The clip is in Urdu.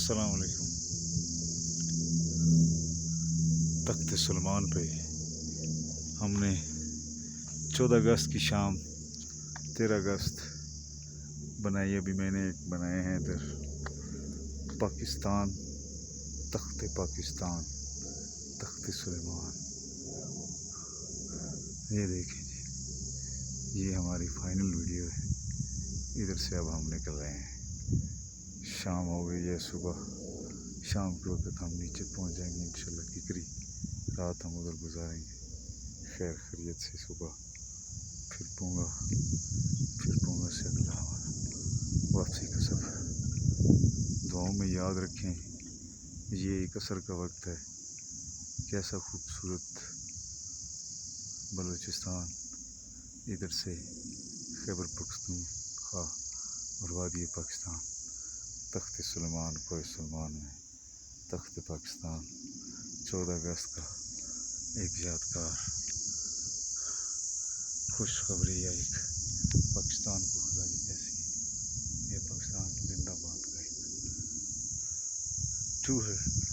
السلام علیکم۔ تخت سلیمان پہ ہم نے 14 اگست کی شام 13 اگست بنائی۔ ابھی میں نے ایک بنائے ہیں ادھر پاکستان، تخت پاکستان، تخت سلیمان۔ یہ دیکھیں جی، یہ ہماری فائنل ویڈیو ہے۔ ادھر سے اب ہم نکل رہے ہیں۔ شام ہو گئی ہے، صبح شام کے وقت ہم نیچے پہنچ جائیں گے انشاءاللہ ککری۔ رات ہم ادھر گزاریں گے خیر خیریت سے۔ صبح پھر پونگا سے اگلا ہمارا واپسی کا سفر۔ دعاؤں میں یاد رکھیں، یہ ایک عصر کا وقت ہے۔ کیسا خوبصورت بلوچستان، ادھر سے خیبر پختونخوا اور وادی پاکستان، تخت سلیمان کوہ سلیمان میں تخت پاکستان۔ 14 اگست کا ایک یادگار خوشخبری ہے ایک پاکستان کو خدا کی کیسی یہ پاکستان زندہ باد کا ایک ٹو ہے۔